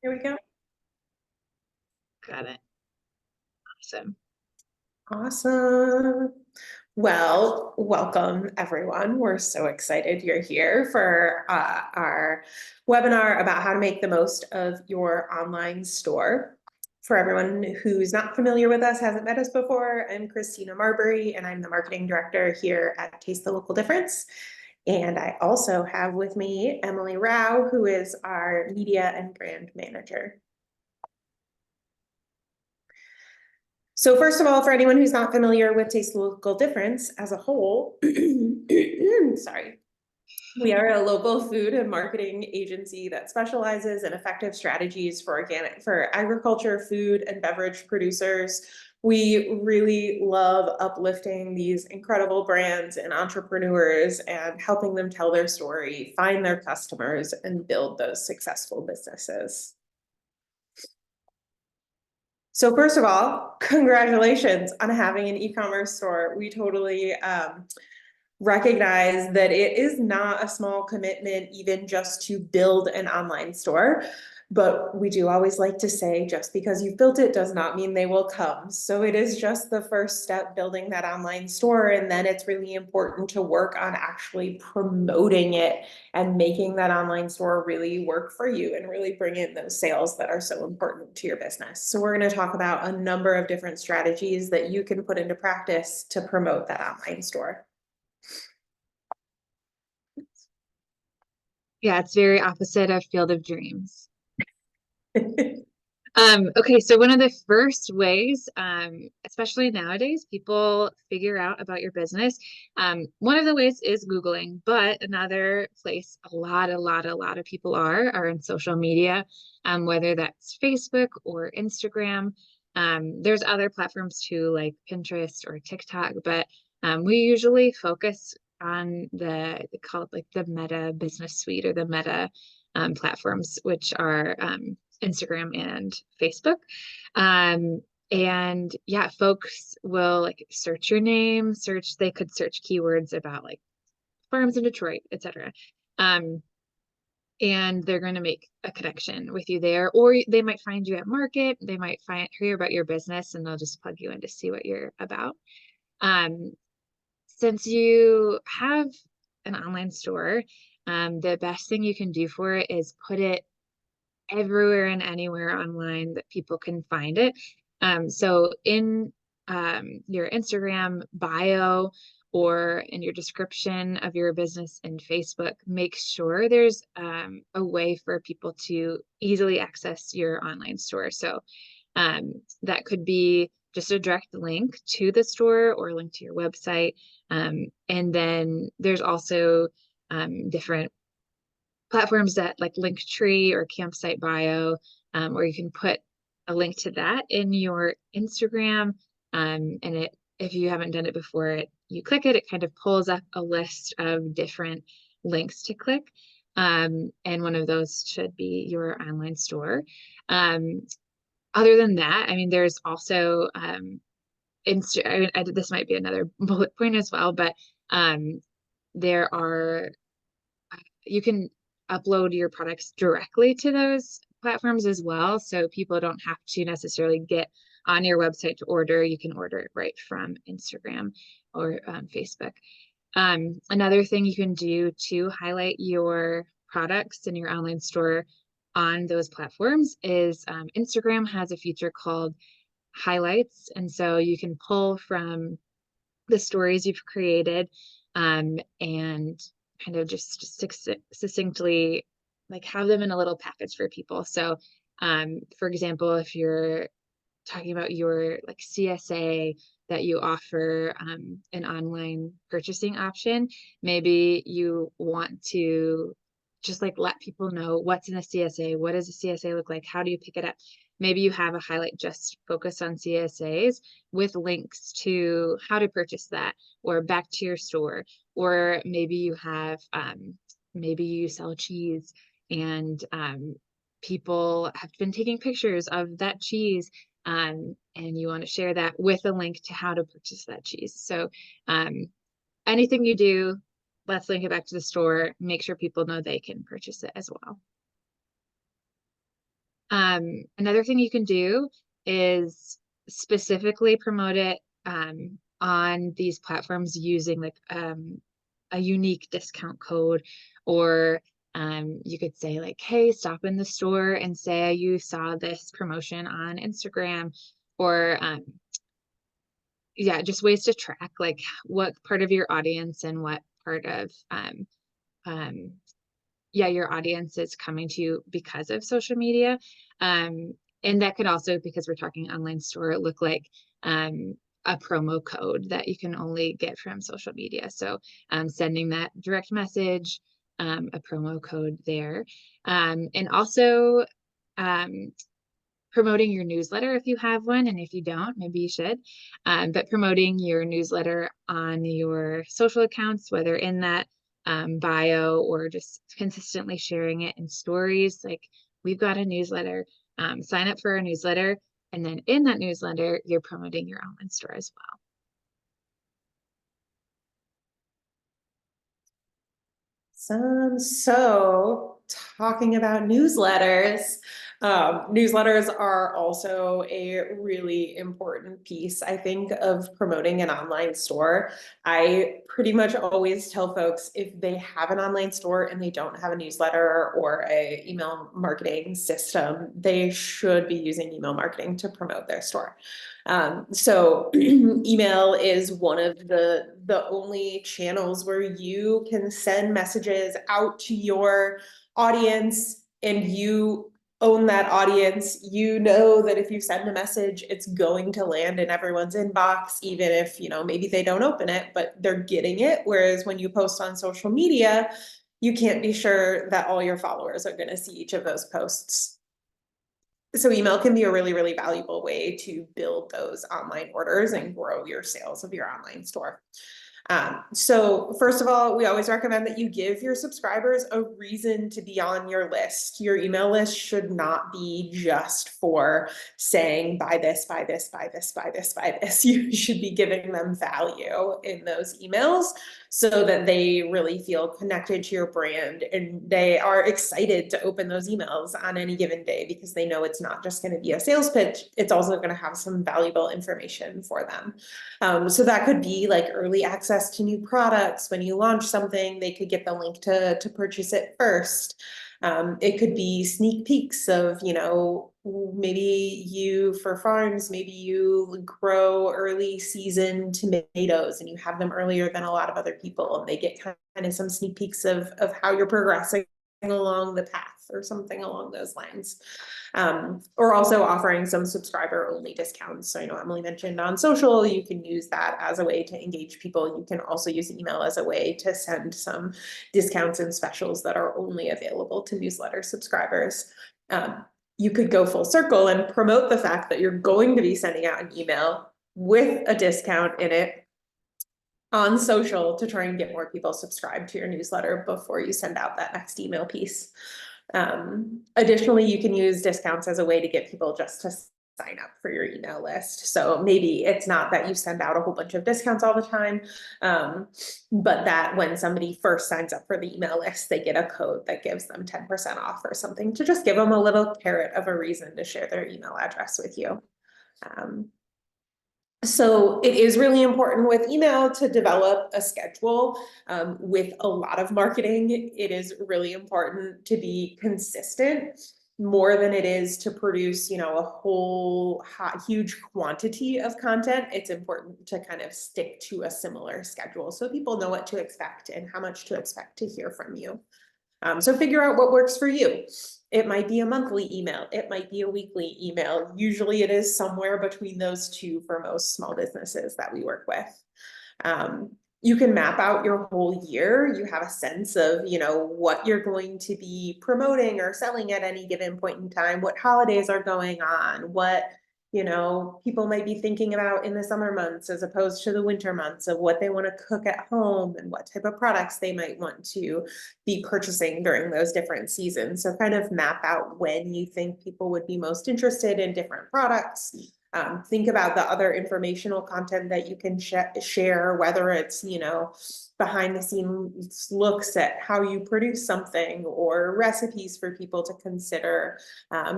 Here we go. Got it. Awesome. Awesome. Well, welcome everyone. We're so excited you're here for our webinar about how to make the most of your online store. For everyone who's not familiar with us, hasn't met us before, I'm Christina Marbury, and I'm the marketing director here at Taste the Local Difference. And I also have with me Emily Rao, who is our media and brand manager. So first of all, for anyone who's not familiar with Taste the Local Difference as a whole, sorry, we are a local food and marketing agency that specializes in effective strategies for agriculture, food, and beverage producers. We really love uplifting these incredible brands and entrepreneurs and helping them tell their story, find their customers, and build those successful businesses. So first of all, congratulations on having an e-commerce store. We totally recognize that it is not a small commitment even just to build an online store. But we do always like to say, just because you've built it does not mean they will come. So it is just the first step, building that online store. And then it's really important to work on actually promoting it and making that online store really work for you and really bring in those sales that are so important to your business. So we're going to talk about a number of different strategies that you can put into practice to promote that online store. Yeah, it's very opposite of Field of Dreams. Okay, so one of the first ways, especially nowadays, people figure out about your business. One of the ways is Googling, but another place a lot of people are in social media, whether that's Facebook or Instagram. There's other platforms too, like Pinterest or TikTok, but we usually focus on they call it like the Meta Business Suite or the Meta platforms, which are Instagram and Facebook. And yeah, folks will like search your name, they could search keywords about like farms in Detroit, etc. And they're going to make a connection with you there, or they might find you at market, they might hear about your business, and they'll just plug you in to see what you're about. Since you have an online store, the best thing you can do for it is put it everywhere and anywhere online that people can find it. So in your Instagram bio or in your description of your business in Facebook, make sure there's a way for people to easily access your online store. So that could be just a direct link to the store or a link to your website. And then there's also different platforms that like Linktree or Campsite Bio, or you can put a link to that in your Instagram. And if you haven't done it before, you click it, it kind of pulls up a list of different links to click. And one of those should be your online store. Other than that, I mean, there's also this might be another bullet point as well, but there are you can upload your products directly to those platforms as well. So people don't have to necessarily get on your website to order. You can order it right from Instagram or Facebook. Another thing you can do to highlight your products in your online store on those platforms is Instagram has a feature called highlights. And so you can pull from the stories you've created and kind of just succinctly like have them in a little package for people. So for example, if you're talking about your like CSA that you offer an online purchasing option, maybe you want to just like let people know what's in a CSA, what does a CSA look like, how do you pick it up? Maybe you have a highlight just focused on CSAs with links to how to purchase that or back to your store. Or maybe you have, maybe you sell cheese and people have been taking pictures of that cheese and you want to share that with a link to how to purchase that cheese. So anything you do, let's link it back to the store, make sure people know they can purchase it as well. Another thing you can do is specifically promote it on these platforms using like a unique discount code, or you could say like, hey, stop in the store and say you saw this promotion on Instagram, or yeah, just ways to track like what part of your audience and what part of yeah, your audience is coming to you because of social media. And that could also, because we're talking online store, look like a promo code that you can only get from social media. So sending that direct message, a promo code there. And also promoting your newsletter if you have one, and if you don't, maybe you should. But promoting your newsletter on your social accounts, whether in that bio or just consistently sharing it in stories. Like, we've got a newsletter, sign up for our newsletter, and then in that newsletter, you're promoting your online store as well. So talking about newsletters, newsletters are also a really important piece, I think, of promoting an online store. I pretty much always tell folks, if they have an online store and they don't have a newsletter or a email marketing system, they should be using email marketing to promote their store. So email is one of the only channels where you can send messages out to your audience, and you own that audience. You know that if you send a message, it's going to land in everyone's inbox, even if, you know, maybe they don't open it, but they're getting it. Whereas when you post on social media, you can't be sure that all your followers are going to see each of those posts. So email can be a really, really valuable way to build those online orders and grow your sales of your online store. So first of all, we always recommend that you give your subscribers a reason to be on your list. Your email list should not be just for saying, buy this, buy this, buy this, buy this, buy this. You should be giving them value in those emails so that they really feel connected to your brand, and they are excited to open those emails on any given day, because they know it's not just going to be a sales pitch, it's also going to have some valuable information for them. So that could be like early access to new products. When you launch something, they could get the link to purchase it first. It could be sneak peeks of, you know, maybe you, for farms, maybe you grow early season tomatoes and you have them earlier than a lot of other people, and they get kind of some sneak peeks of how you're progressing along the path or something along those lines. Or also offering some subscriber only discounts. So I know Emily mentioned on social, you can use that as a way to engage people. You can also use email as a way to send some discounts and specials that are only available to newsletter subscribers. You could go full circle and promote the fact that you're going to be sending out an email with a discount in it on social to try and get more people subscribed to your newsletter before you send out that next email piece. Additionally, you can use discounts as a way to get people just to sign up for your email list. So maybe it's not that you send out a whole bunch of discounts all the time, but that when somebody first signs up for the email list, they get a code that gives them 10% off or something, to just give them a little carrot of a reason to share their email address with you. So it is really important with email to develop a schedule. With a lot of marketing, it is really important to be consistent more than it is to produce, you know, a whole huge quantity of content. It's important to kind of stick to a similar schedule so people know what to expect and how much to expect to hear from you. So figure out what works for you. It might be a monthly email. It might be a weekly email. Usually it is somewhere between those two for most small businesses that we work with. You can map out your whole year. You have a sense of, you know, what you're going to be promoting or selling at any given point in time, what holidays are going on, what, you know, people might be thinking about in the summer months as opposed to the winter months, of what they want to cook at home and what type of products they might want to be purchasing during those different seasons. So kind of map out when you think people would be most interested in different products. Think about the other informational content that you can share, whether it's, you know, behind the scenes looks at how you produce something or recipes for people to consider,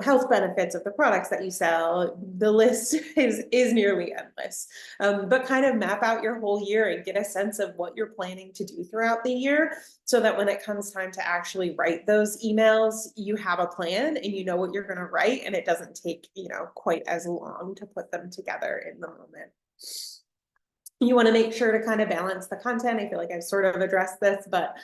health benefits of the products that you sell. The list is nearly endless. But kind of map out your whole year and get a sense of what you're planning to do throughout the year, so that when it comes time to actually write those emails, you have a plan and you know what you're going to write, and it doesn't take, quite as long to put them together in the moment. You want to make sure to kind of balance the content. I feel like I've sort of addressed this, but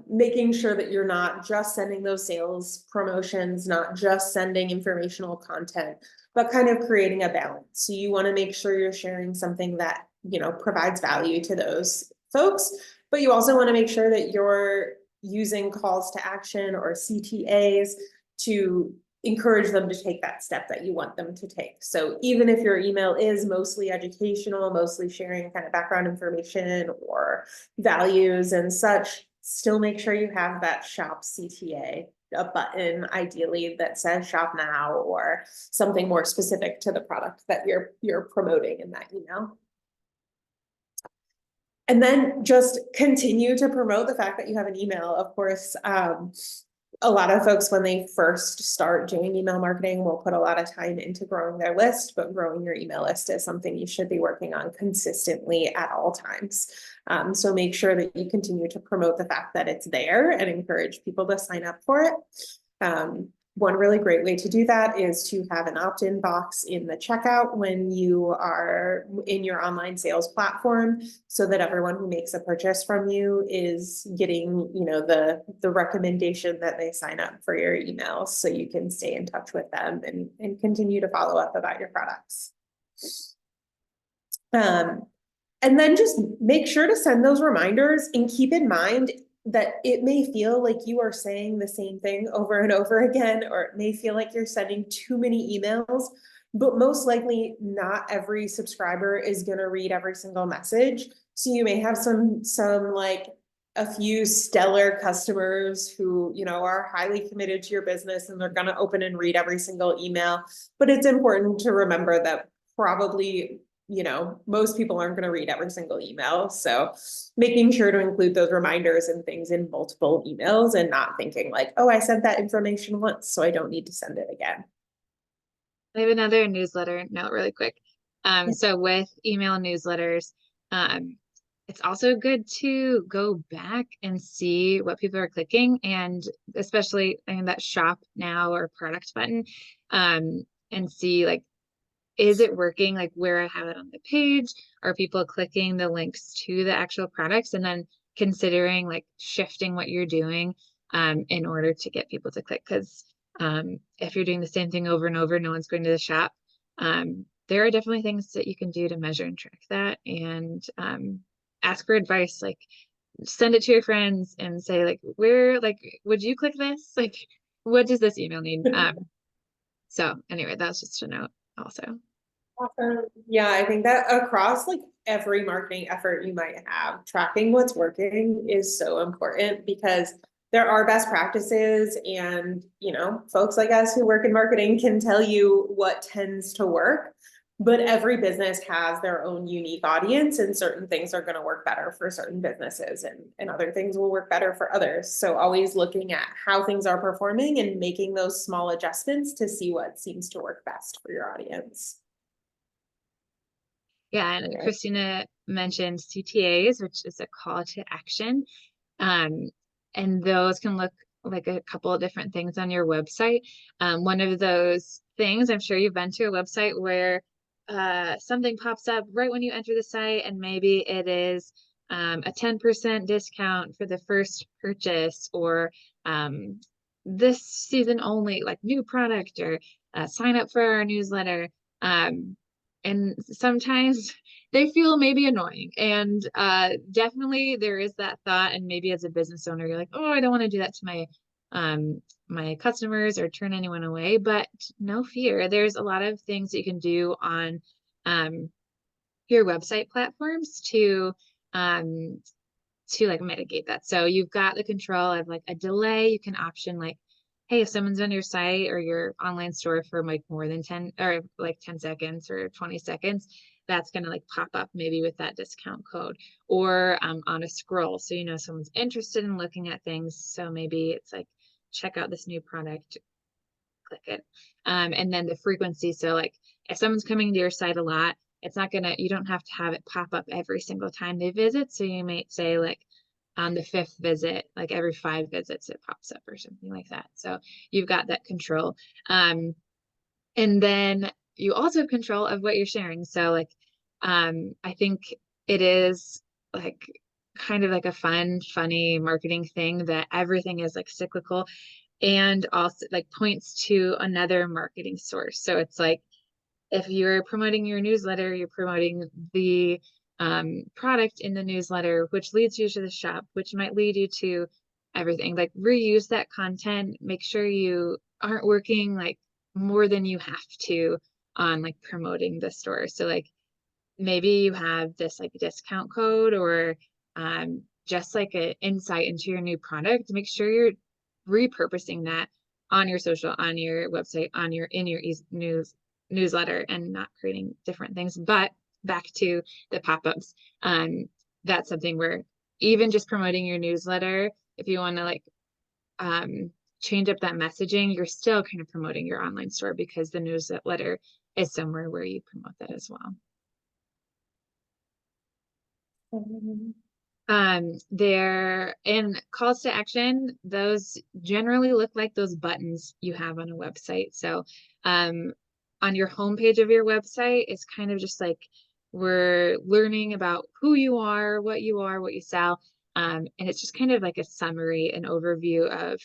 making sure that you're not just sending those sales promotions, not just sending informational content, but kind of creating a balance. So you want to make sure you're sharing something that, provides value to those folks, but you also want to make sure that you're using calls to action or CTAs to encourage them to take that step that you want them to take. So even if your email is mostly educational, mostly sharing kind of background information or values and such, still make sure you have that shop CTA, a button ideally that says shop now, or something more specific to the product that you're promoting in that email. And then just continue to promote the fact that you have an email. Of course, a lot of folks, when they first start doing email marketing, will put a lot of time into growing their list, but growing your email list is something you should be working on consistently at all times. So make sure that you continue to promote the fact that it's there and encourage people to sign up for it. One really great way to do that is to have an opt-in box in the checkout when you are in your online sales platform, so that everyone who makes a purchase from you is getting, the recommendation that they sign up for your emails, so you can stay in touch with them and continue to follow up about your products. And then just make sure to send those reminders, and keep in mind that it may feel like you are saying the same thing over and over again, or it may feel like you're sending too many emails, but most likely not every subscriber is going to read every single message. So you may have some like a few stellar customers who, are highly committed to your business, and they're going to open and read every single email. But it's important to remember that probably, most people aren't going to read every single email. So making sure to include those reminders and things in multiple emails, and not thinking like, oh, I sent that information once, so I don't need to send it again. I have another newsletter note really quick. So with email newsletters, it's also good to go back and see what people are clicking, and especially in that shop now or product button, and see like, is it working like where I have it on the page? Are people clicking the links to the actual products? And then considering like shifting what you're doing in order to get people to click. Because if you're doing the same thing over and over, no one's going to the shop. There are definitely things that you can do to measure and track that, and ask for advice. Like, send it to your friends and say like, would you click this? Like, what does this email need? So anyway, that's just a note also. Awesome. Yeah, I think that across like every marketing effort you might have, tracking what's working is so important, because there are best practices, and folks like us who work in marketing can tell you what tends to work, but every business has their own unique audience, and certain things are going to work better for certain businesses, and other things will work better for others. So always looking at how things are performing and making those small adjustments to see what seems to work best for your audience. Yeah, and Christina mentioned CTAs, which is a call to action. And those can look like a couple of different things on your website. One of those things, I'm sure you've been to a website where something pops up right when you enter the site, and maybe it is a 10% discount for the first purchase, or this season only, like new product, or sign up for our newsletter. And sometimes they feel maybe annoying, and definitely there is that thought, and maybe as a business owner you're like, oh, I don't want to do that to my customers or turn anyone away. But no fear, there's a lot of things that you can do on your website platforms to like mitigate that. So you've got the control of like a delay. You can option like, hey, if someone's on your site or your online store for like more than 10 or like 10 seconds or 20 seconds, that's going to like pop up maybe with that discount code, or on a scroll. So, you know, someone's interested in looking at things. So maybe it's like, check out this new product, click it. And then the frequency. So like if someone's coming to your site a lot, it's not gonna, you don't have to have it pop up every single time they visit. So you might say like on the 5th visit, like every 5 visits, it pops up or something like that. So you've got that control. And then you also have control of what you're sharing. So like, I think it is like kind of like a funny marketing thing that everything is like cyclical, and also like points to another marketing source. So it's like, if you're promoting your newsletter, you're promoting the product in the newsletter, which leads you to the shop, which might lead you to everything. Like reuse that content, make sure you aren't working like more than you have to on like promoting the store. So like maybe you have this like discount code, or just like an insight into your new product. Make sure you're repurposing that on your social, on your website, on your in your newsletter, and not creating different things. But back to the pop-ups, that's something where even just promoting your newsletter, if you want to like change up that messaging, you're still kind of promoting your online store, because the newsletter is somewhere where you promote that as well. There in calls to action, those generally look like those buttons you have on a website. So on your homepage of your website, it's kind of just like, we're learning about who you are, what you sell. And it's just kind of like a summary, an overview of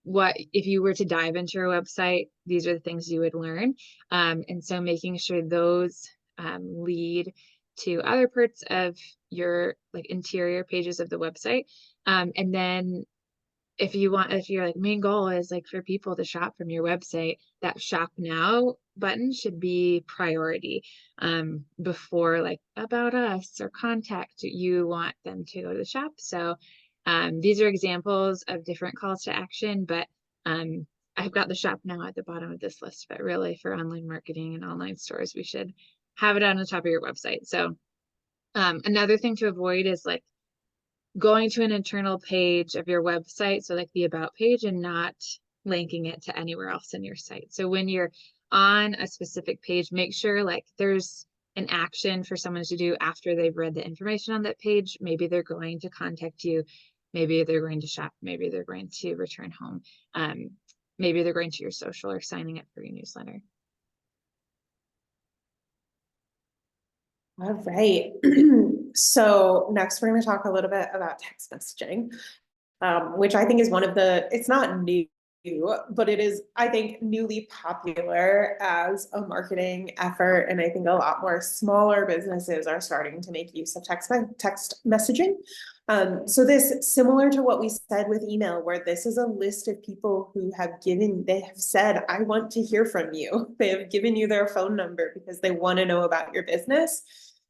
what, if you were to dive into your website, these are the things you would learn. And so making sure those lead to other parts of your like interior pages of the website. And then if your like main goal is like for people to shop from your website, that shop now button should be priority before like about us or contact. You want them to go to the shop. So these are examples of different calls to action, but I've got the shop now at the bottom of this list. But really for online marketing and online stores, we should have it on the top of your website. So another thing to avoid is like going to an internal page of your website, so like the about page, and not linking it to anywhere else in your site. So when you're on a specific page, make sure like there's an action for someone to do after they've read the information on that page. Maybe they're going to contact you, maybe they're going to shop, maybe they're going to return home, maybe they're going to your social or signing up for your newsletter. All right. So next we're going to talk a little bit about text messaging, which I think is one of the, it's not new, but it is, I think, newly popular as a marketing effort. And I think a lot more smaller businesses are starting to make use of text messaging. So this, similar to what we said with email, where this is a list of people who they have said, I want to hear from you. They have given you their phone number because they want to know about your business.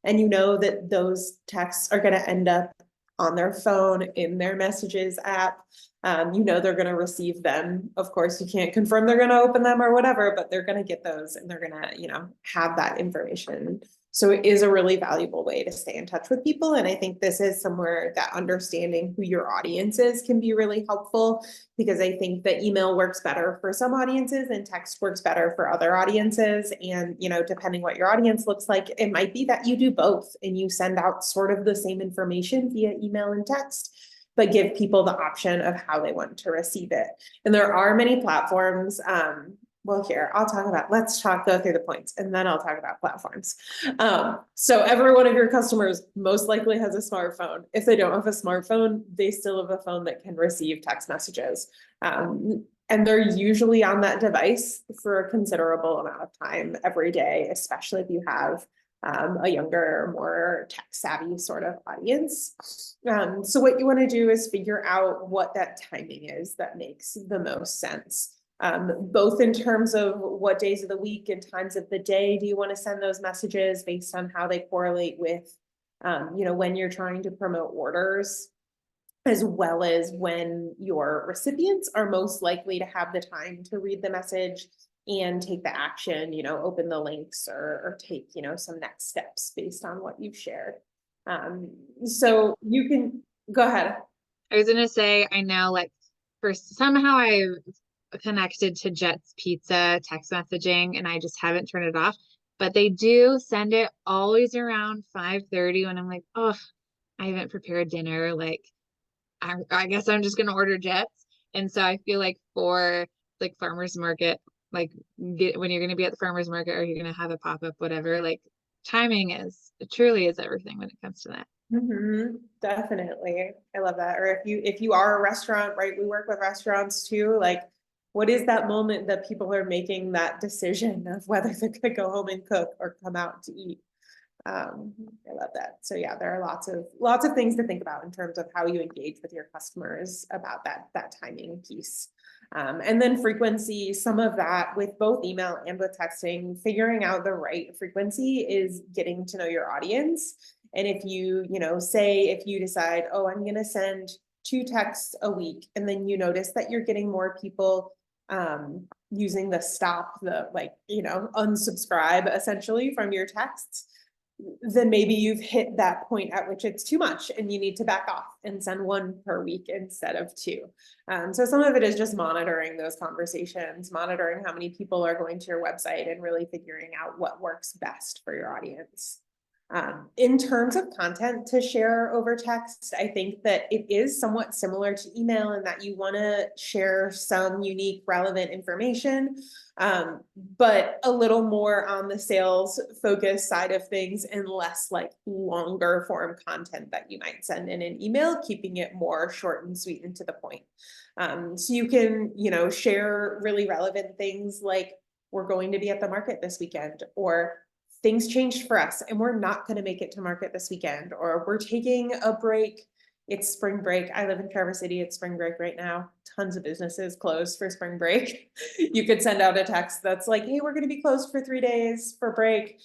And you know that those texts are going to end up on their phone, in their messages app. You know they're going to receive them. Of course, you can't confirm they're going to open them or whatever, but they're going to get those, and they're going to, you know, have that information. So it is a really valuable way to stay in touch with people. And I think this is somewhere that understanding who your audience is can be really helpful, because I think that email works better for some audiences and text works better for other audiences. And, you know, depending what your audience looks like, it might be that you do both and you send out sort of the same information via email and text, but give people the option of how they want to receive it. And there are many platforms. Well, here, go through the points, and then I'll talk about platforms. So every one of your customers most likely has a smartphone. If they don't have a smartphone, they still have a phone that can receive text messages. And they're usually on that device for a considerable amount of time every day, especially if you have a younger, more tech savvy sort of audience. So what you want to do is figure out what that timing is that makes the most sense. Both in terms of what days of the week and times of the day do you want to send those messages, based on how they correlate with, you know, when you're trying to promote orders, as well as when your recipients are most likely to have the time to read the message and take the action, open the links or take, some next steps based on what you've shared. So you can go ahead. I was gonna say, I know like somehow I've connected to Jet's Pizza text messaging and I just haven't turned it off. But they do send it always around 5:30 when I'm like, oh, I haven't prepared dinner. Like, I guess I'm just gonna order Jets. And so I feel like for like farmers market, like when you're gonna be at the farmers market or you're gonna have a pop-up, whatever, like timing it truly is everything when it comes to that. Definitely. I love that. Or if you are a restaurant, right? We work with restaurants too. Like, what is that moment that people are making that decision of whether they're gonna go home and cook or come out to eat? I love that. So yeah, there are lots of things to think about in terms of how you engage with your customers about that timing piece. And then frequency, some of that with both email and with texting, figuring out the right frequency is getting to know your audience. And if if you decide, oh, I'm gonna send 2 texts a week, and then you notice that you're getting more people using the stop, unsubscribe essentially from your texts, then maybe you've hit that point at which it's too much and you need to back off and send 1 per week instead of 2. So some of it is just monitoring those conversations, monitoring how many people are going to your website and really figuring out what works best for your audience. In terms of content to share over text, I think that it is somewhat similar to email in that you want to share some unique, relevant information, but a little more on the sales focus side of things and less like longer form content that you might send in an email, keeping it more short and sweet and to the point. So you can, share really relevant things like, we're going to be at the market this weekend, or things changed for us and we're not going to make it to market this weekend, or we're taking a break. It's spring break. I live in Traverse City. It's spring break right now. Tons of businesses closed for spring break. You could send out a text that's like, hey, we're going to be closed for 3 days for break.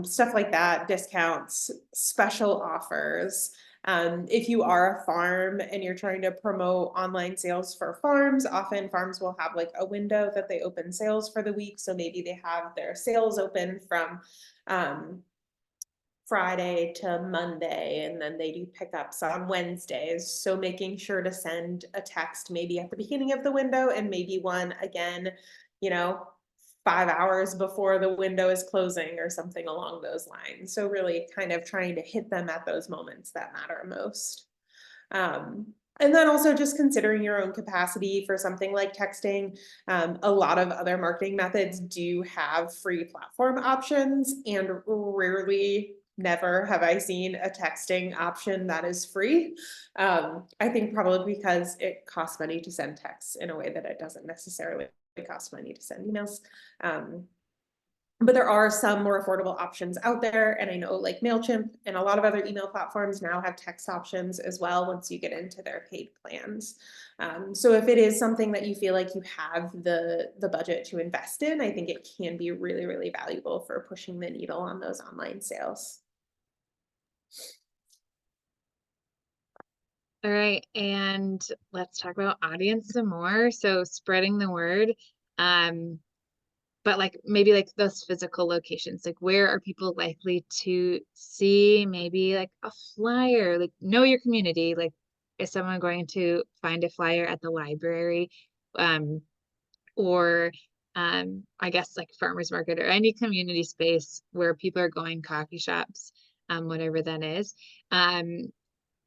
Stuff like that, discounts, special offers. If you are a farm and you're trying to promote online sales for farms, often farms will have like a window that they open sales for the week. So maybe they have their sales open from Friday to Monday, and then they do pickups on Wednesdays. So making sure to send a text maybe at the beginning of the window and maybe one again, 5 hours before the window is closing or something along those lines. So really kind of trying to hit them at those moments that matter most. And then also just considering your own capacity for something like texting. A lot of other marketing methods do have free platform options, and rarely, never have I seen a texting option that is free. I think probably because it costs money to send texts in a way that it doesn't necessarily cost money to send emails. But there are some more affordable options out there. And I know like MailChimp and a lot of other email platforms now have text options as well once you get into their paid plans. So if it is something that you feel like you have the budget to invest in, I think it can be really, really valuable for pushing the needle on those online sales. All right, and let's talk about audience some more. So spreading the word, but like maybe like those physical locations, like where are people likely to see maybe like a flyer, like know your community, like is someone going to find a flyer at the library, or I guess like farmers market or any community space where people are going, coffee shops, whatever that is.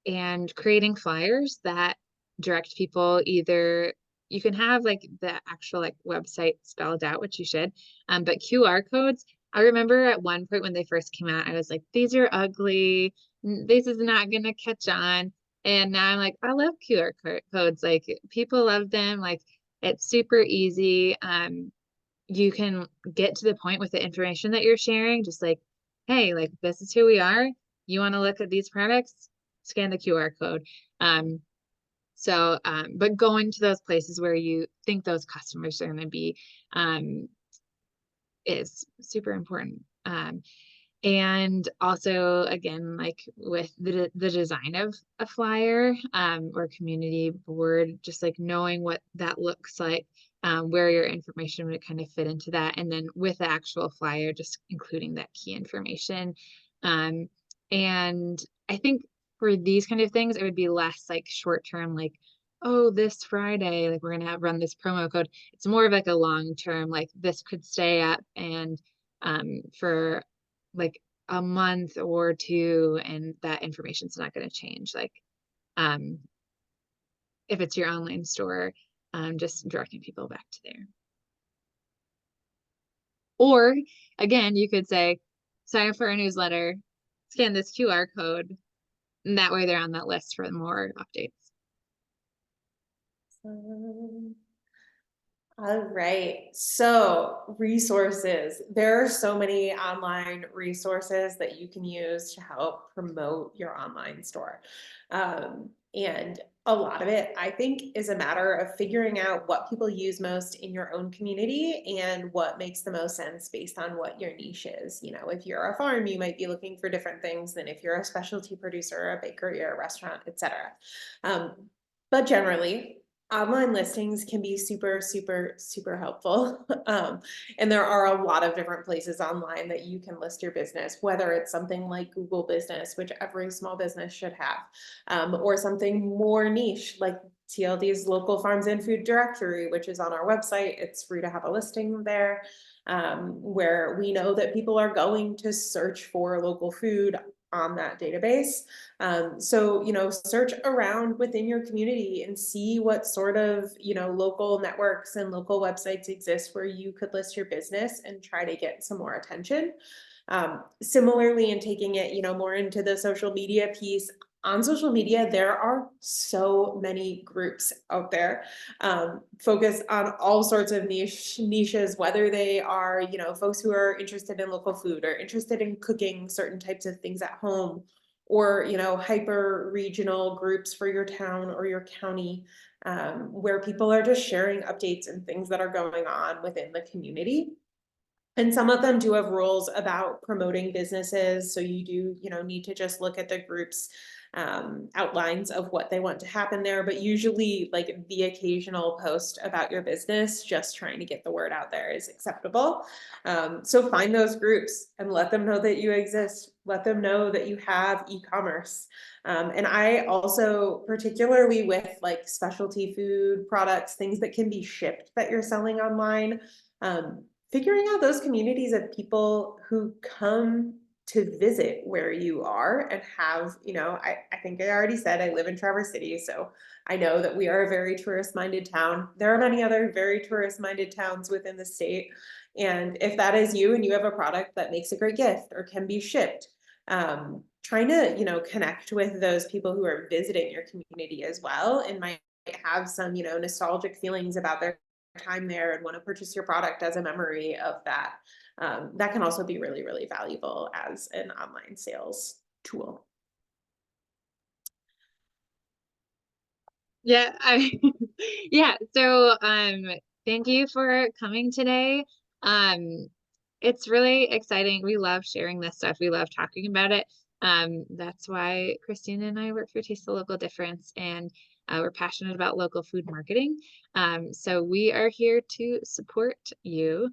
And creating flyers that direct people either you can have like the actual like website spelled out, which you should, but QR codes. I remember at one point when they first came out, I was like, these are ugly. This is not gonna catch on. And now I'm like, I love QR codes. Like people love them. Like it's super easy. You can get to the point with the information that you're sharing, just like, hey, like this is who we are. You want to look at these products? Scan the QR code. But going to those places where you think those customers are going to be is super important. And also, again, like with the design of a flyer or community board, just like knowing what that looks like where your information would kind of fit into that. And then with the actual flyer, just including that key information. And I think for these kind of things, it would be less like short term, like, oh, this Friday, like we're gonna run this promo code. It's more of like a long term, like this could stay up and for like a month or two, and that information's not going to change. Like um, if it's your online store, just directing people back to there. Or again, you could say, sign up for our newsletter, scan this QR code, and that way they're on that list for more updates. All right, so resources. There are so many online resources that you can use to help promote your online store. And a lot of it, I think, is a matter of figuring out what people use most in your own community and what makes the most sense based on what your niche is. You know, if you're a farm, you might be looking for different things than if you're a specialty producer, a bakery, or a restaurant, etc. But generally, online listings can be super, super, super helpful. And there are a lot of different places online that you can list your business, whether it's something like Google Business, which every small business should have, or something more niche like TLD's Local Farms and Food Directory, which is on our website. It's free to have a listing there, where we know that people are going to search for local food on that database. So, you know, search around within your community and see what sort of, you know, local networks and local websites exist where you could list your business and try to get some more attention. Similarly, in taking it, you know, more into the social media piece, on social media, there are so many groups out there, focused on all sorts of niches, whether they are, you know, folks who are interested in local food or interested in cooking certain types of things at home, or, you know, hyper regional groups for your town or your county, where people are just sharing updates and things that are going on within the community. And some of them do have rules about promoting businesses. So you do, you know, need to just look at the group's outlines of what they want to happen there. But usually, like the occasional post about your business, just trying to get the word out there is acceptable. So find those groups and let them know that you exist. Let them know that you have e-commerce. And I also, particularly with like specialty food products, things that can be shipped that you're selling online, figuring out those communities of people who come to visit where you are and have, you know, I think I already said I live in Traverse City, so I know that we are a very tourist-minded town. There are many other very tourist-minded towns within the state. And if that is you and you have a product that makes a great gift or can be shipped, trying to, you know, connect with those people who are visiting your community as well and might have some, you know, nostalgic feelings about their time there and want to purchase your product as a memory of that. That can also be really, really valuable as an online sales tool. Yeah, yeah. So thank you for coming today. It's really exciting. We love sharing this stuff. We love talking about it. That's why Christina and I work for Taste the Local Difference, and we're passionate about local food marketing. So we are here to support you.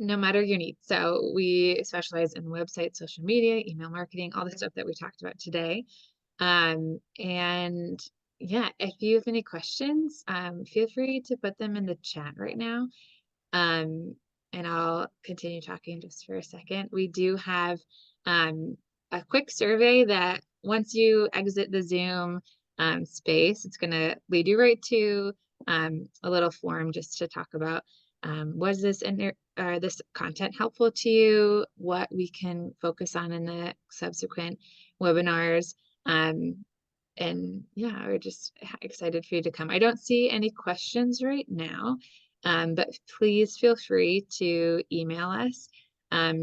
No matter your needs. So we specialize in website, social media, email marketing, all the stuff that we talked about today. And yeah, if you have any questions, feel free to put them in the chat right now. And I'll continue talking just for a second. We do have a quick survey that once you exit the Zoom space, it's going to lead you right to a little form just to talk about was this this content helpful to you, what we can focus on in the subsequent webinars. And yeah, we're just excited for you to come. I don't see any questions right now, but please feel free to email us at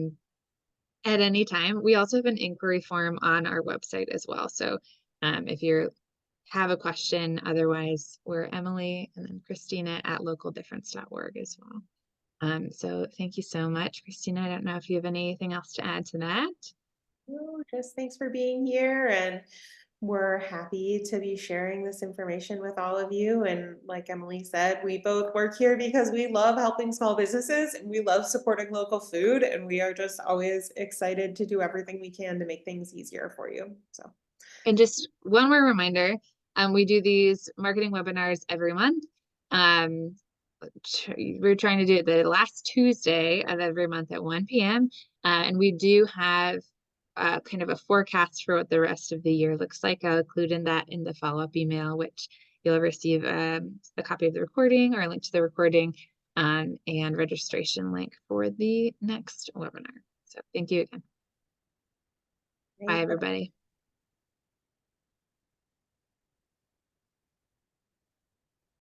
any time. We also have an inquiry form on our website as well. So if you have a question, otherwise we're Emily and then Christina at localdifference.org as well. So thank you so much, Christina. I don't know if you have anything else to add to that. No, just thanks for being here and we're happy to be sharing this information with all of you. And like Emily said, we both work here because we love helping small businesses and we love supporting local food. And we are just always excited to do everything we can to make things easier for you. So, And just one more reminder, we do these marketing webinars every month. We're trying to do it the last Tuesday of every month at 1 p.m. And we do have kind of a forecast for what the rest of the year looks like. I'll include in that in the follow-up email, which you'll receive a copy of the recording or a link to the recording and registration link for the next webinar. So thank you again. Bye, everybody.